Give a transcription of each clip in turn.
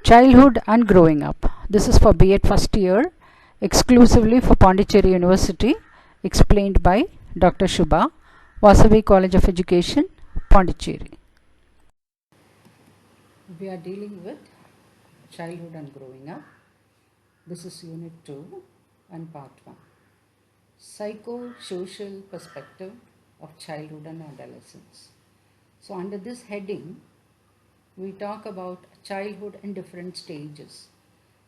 Childhood and Growing Up. This is for B.Ed first year, exclusively for Pondicherry University, explained by Dr. Shubha, Vasavi College of Education, Pondicherry. We are dealing with childhood and growing up. This is Unit-2 and Part-1. Psycho-social perspective of childhood and adolescence. So under this heading, we talk about childhood in different stages.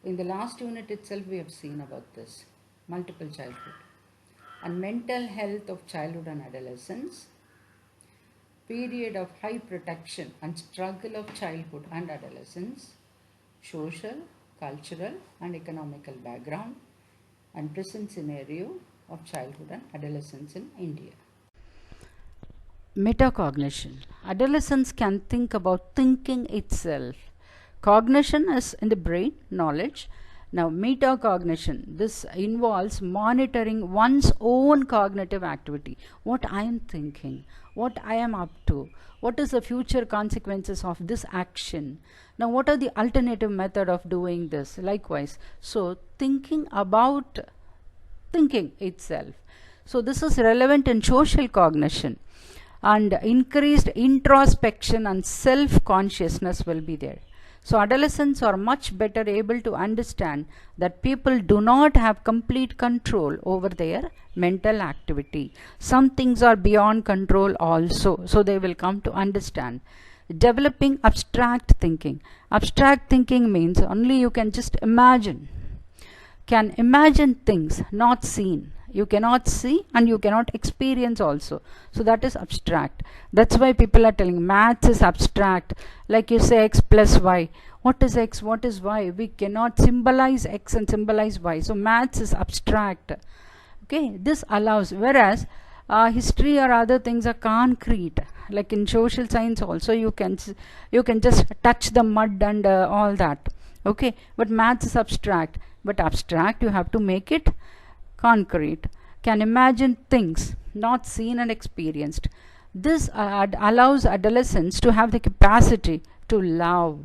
In the last unit itself, we have seen about this, multiple childhood. And mental health of childhood and adolescence, period of high protection and struggle of childhood and adolescence, social, cultural and economical background, and present scenario of childhood and adolescence in India. Metacognition. Adolescents can think about thinking itself. Cognition is in the brain, knowledge. Now metacognition, this involves monitoring one's own cognitive activity. What I am thinking, what I am up to, what is the future consequences of this action. Now what are the alternative method of doing this? Likewise, so thinking about thinking itself. So this is relevant in social cognition. And increased introspection and self-consciousness will be there. So adolescents are much better able to understand that people do not have complete control over their mental activity. Some things are beyond control also, so they will come to understand. Developing abstract thinking. Abstract thinking means only you can just imagine. Can imagine things not seen. You cannot see and you cannot experience also. So that is abstract. That's why people are telling maths is abstract. Like you say x plus y. What is x? What is y? We cannot symbolize x and symbolize y. So maths is abstract. Okay, this allows. Whereas history or other things are concrete. Like in social science also you can just touch the mud and all that. Okay, but maths is abstract. But abstract you have to make it concrete. Can imagine things not seen and experienced. This allows adolescents to have the capacity to love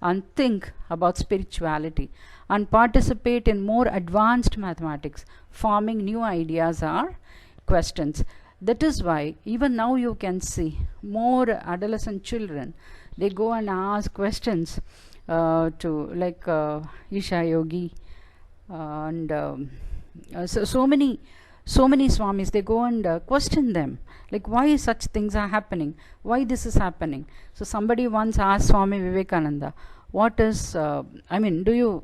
and think about spirituality and participate in more advanced mathematics, forming new ideas or questions. That is why even now you can see more adolescent children, they go and ask questions to like Isha Yogi and so many swamis, they go and question them, like why such things are happening, why this is happening. So somebody once asked Swami Vivekananda, what is do you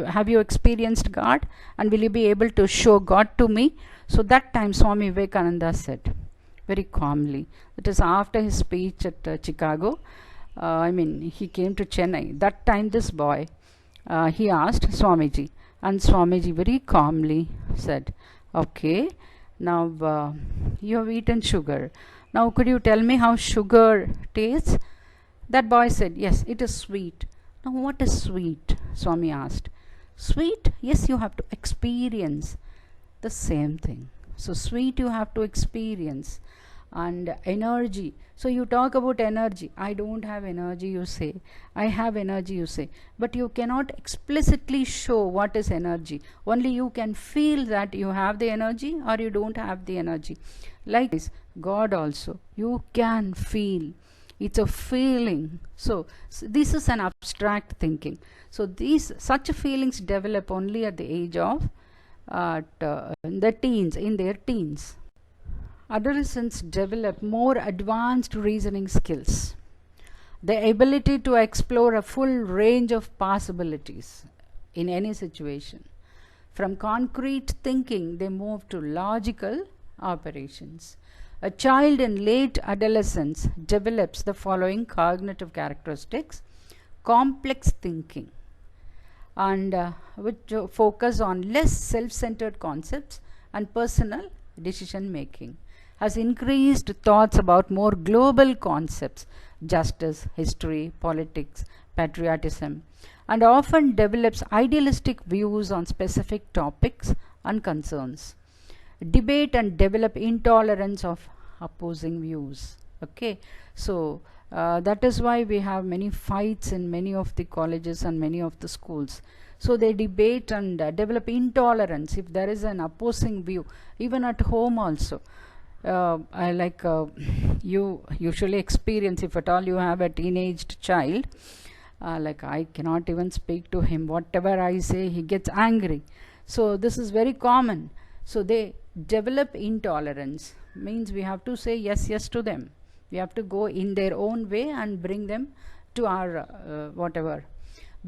have you experienced God and will you be able to show God to me? So that time Swami Vivekananda said very calmly, it is after his speech at Chicago, he came to Chennai. That time this boy he asked Swamiji, and Swamiji very calmly said, okay, now you have eaten sugar. Now could you tell me how sugar tastes? That boy said, yes, it is sweet. Now what is sweet? Swami asked. Sweet? Yes, you have to experience the same thing. So sweet you have to experience. And energy. So you talk about energy. I don't have energy, you say. I have energy, you say. But you cannot explicitly show what is energy. Only you can feel that you have the energy or you don't have the energy. Likewise, God also. You can feel. It's a feeling. So this is an abstract thinking. So such feelings develop only at the age of in their teens. Adolescents develop more advanced reasoning skills, the ability to explore a full range of possibilities in any situation. From concrete thinking, they move to logical operations. A child in late adolescence develops the following cognitive characteristics: complex thinking, and which focus on less self-centered concepts and personal decision making. Has increased thoughts about more global concepts, justice, history, politics, patriotism, and often develops idealistic views on specific topics and concerns. Debate and develop intolerance of opposing views. Okay, so That is why we have many fights in many of the colleges and many of the schools. So they debate and develop intolerance if there is an opposing view, even at home also. You usually experience, if at all you have a teenaged child, like I cannot even speak to him, whatever I say he gets angry. So this is very common. So they develop intolerance, means we have to say yes to them. We have to go in their own way and bring them to our whatever.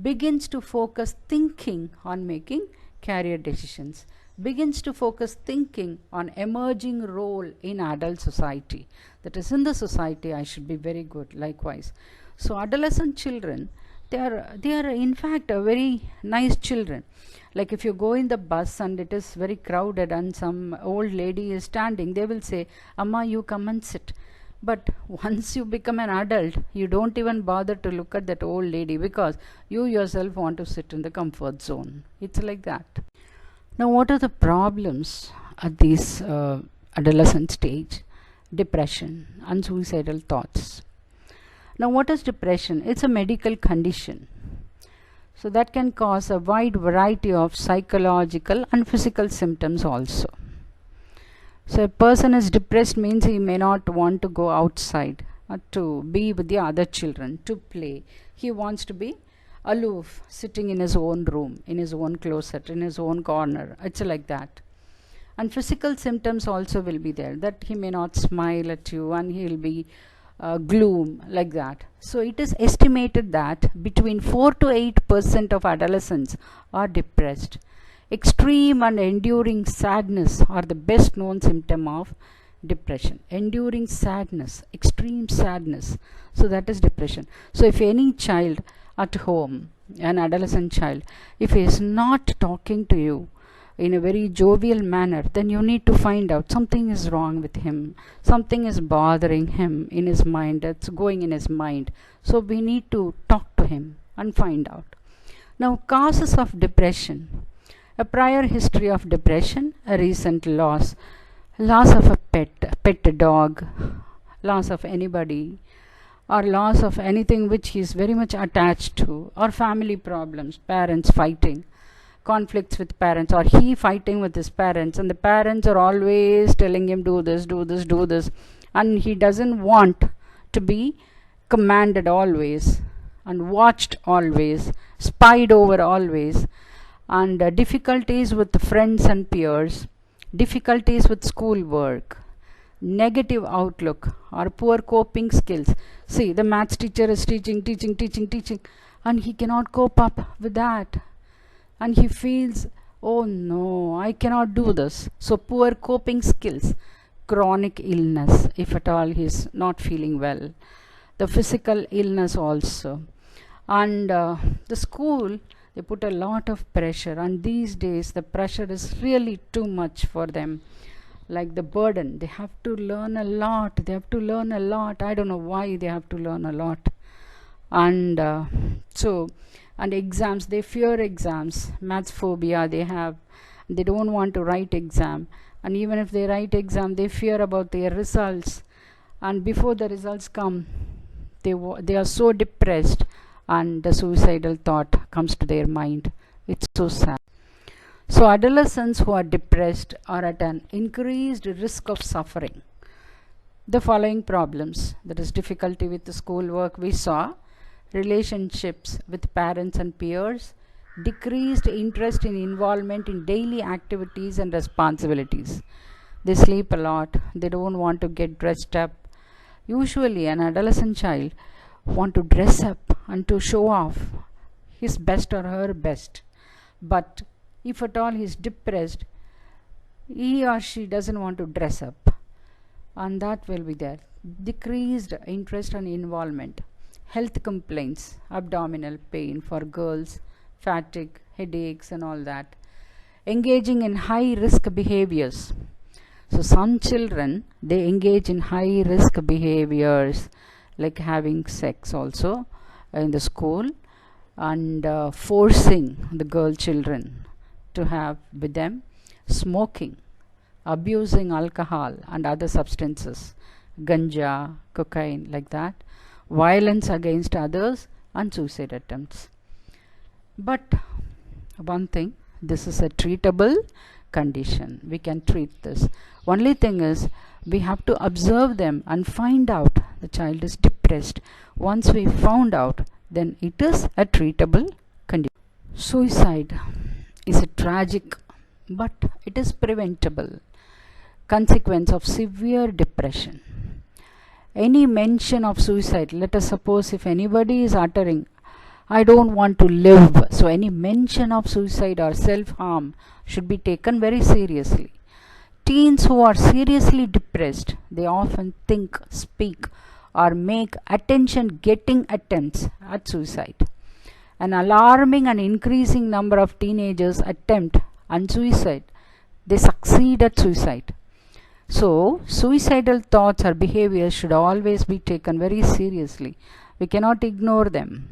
Begins to focus thinking on making career decisions, begins to focus thinking on emerging role in adult society. That is, in the society I should be very good. Likewise, so adolescent children, they are in fact a very nice children. Like if you go in the bus and it is very crowded and some old lady is standing, they will say, "Amma, you come and sit." But once you become an adult, you don't even bother to look at that old lady because you yourself want to sit in the comfort zone. It's like that. Now, what are the problems at this adolescent stage? Depression and suicidal thoughts. Now, what is depression? It's a medical condition. So that can cause a wide variety of psychological and physical symptoms also. So a person is depressed means he may not want to go outside to be with the other children, to play. He wants to be aloof, sitting in his own room, in his own closet, in his own corner. It's like that. And physical symptoms also will be there, that he may not smile at you and he will be gloom, like that. So it is estimated that between 4 to 8% of adolescents are depressed. Extreme and enduring sadness are the best known symptom of depression. Enduring sadness, extreme sadness. So that is depression. So if any child at home, an adolescent child, if he is not talking to you in a very jovial manner, then you need to find out something is wrong with him. Something is bothering him in his mind. It's going in his mind. So we need to talk to him and find out. Now, causes of depression. A prior history of depression, a recent loss of a pet dog, loss of anybody, or loss of anything which he is very much attached to, or family problems, parents fighting, conflicts with parents, or he fighting with his parents, and the parents are always telling him do this, and he doesn't want to be commanded always, and watched always, spied over always. And difficulties with friends and peers, difficulties with school work, negative outlook or poor coping skills. See, the maths teacher is teaching, and he cannot cope up with that. And he feels, oh no, I cannot do this. So poor coping skills, chronic illness, if at all he is not feeling well, the physical illness also. And the school, they put a lot of pressure, and these days the pressure is really too much for them. Like the burden, they have to learn a lot. I don't know why they have to learn a lot. And and exams, they fear exams. Maths phobia they have. They don't want to write exam. And even if they write exam, they fear about their results. And before the results come, they are so depressed, and the suicidal thought comes to their mind. It's so sad. So adolescents who are depressed are at an increased risk of suffering the following problems. That is, difficulty with the schoolwork we saw, relationships with parents and peers, decreased interest in involvement in daily activities and responsibilities. They sleep a lot, they don't want to get dressed up. Usually an adolescent child want to dress up and to show off his best or her best. But if at all he is depressed, he or she doesn't want to dress up, and that will be there. Decreased interest and involvement. Health complaints, abdominal pain for girls, fatigue, headaches and all that. Engaging in high risk behaviors. So some children, they engage in high risk behaviors, like having sex also in the school, and forcing the girl children to have with them, smoking, abusing alcohol and other substances, ganja, cocaine, like that, violence against others, and suicide attempts. But one thing, this is a treatable condition. We can treat this. Only thing is, we have to observe them and find out the child is depressed. Once we found out, then it is a treatable condition. Suicide is a tragic, but it is preventable consequence of severe depression. Any mention of suicide, let us suppose if anybody is uttering, I don't want to live, so any mention of suicide or self-harm should be taken very seriously. Teens who are seriously depressed, they often think, speak, or make attention-getting attempts at suicide. An alarming and increasing number of teenagers attempt and suicide. They succeed at suicide. So, suicidal thoughts or behaviors should always be taken very seriously. We cannot ignore them.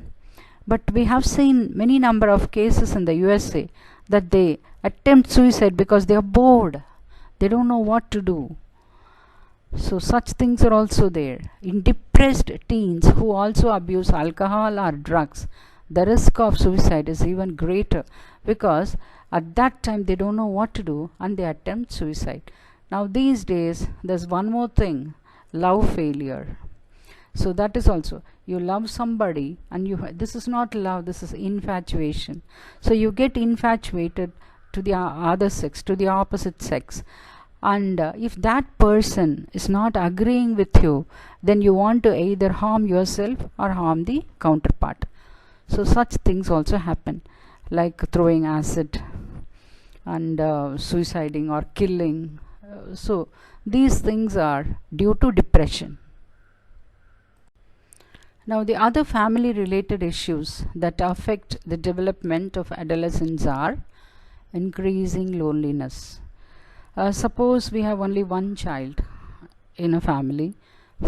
But we have seen many number of cases in the USA that they attempt suicide because they are bored. They don't know what to do. So such things are also there. In depressed teens who also abuse alcohol or drugs, the risk of suicide is even greater because at that time they don't know what to do and they attempt suicide. Now these days there's one more thing, love failure. So that is also, you love somebody and this is not love, this is infatuation. So you get infatuated to the other sex, to the opposite sex. And if that person is not agreeing with you, then you want to either harm yourself or harm the counterpart. So such things also happen, like throwing acid and suiciding or killing. So these things are due to depression. Now the other family related issues that affect the development of adolescents are increasing loneliness. Suppose we have only one child in a family.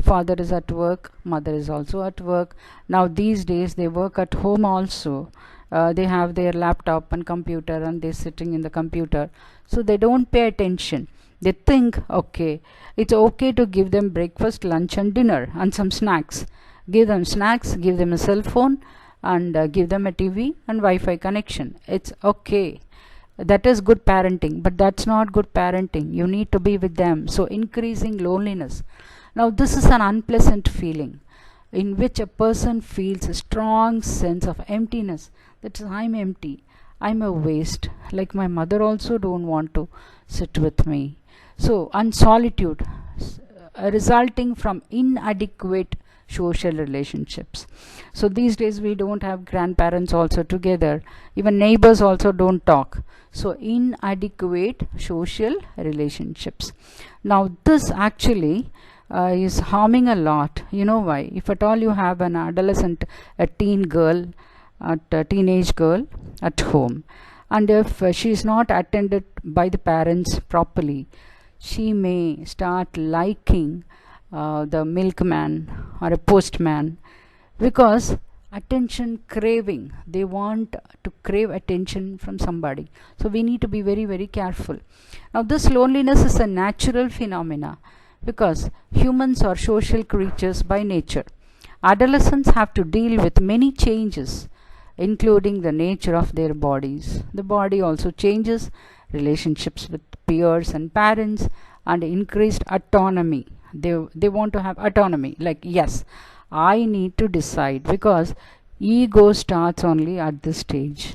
Father is at work, mother is also at work. Now these days they work at home also. They have their laptop and computer and they're sitting in the computer. So they don't pay attention. They think, okay, it's okay to give them breakfast, lunch and dinner and some snacks. Give them snacks, give them a cell phone and give them a TV and Wi-Fi connection. It's okay. That is good parenting, but that's not good parenting. You need to be with them. So increasing loneliness. Now this is an unpleasant feeling in which a person feels a strong sense of emptiness. That is, I'm empty, I'm a waste, like my mother also don't want to sit with me. So, and solitude resulting from inadequate social relationships. So these days we don't have grandparents also together, even neighbors also don't talk. So inadequate social relationships. Now this actually is harming a lot. You know why? If at all you have an adolescent, a teenage girl at home, and if she is not attended by the parents properly, she may start liking the milkman or a postman, because attention craving, they want to crave attention from somebody. So we need to be very, very careful. Now this loneliness is a natural phenomena because humans are social creatures by nature. Adolescents have to deal with many changes, including the nature of their bodies. The body also changes, relationships with peers and parents, and increased autonomy. They want to have autonomy, like, yes, I need to decide, because ego starts only at this stage.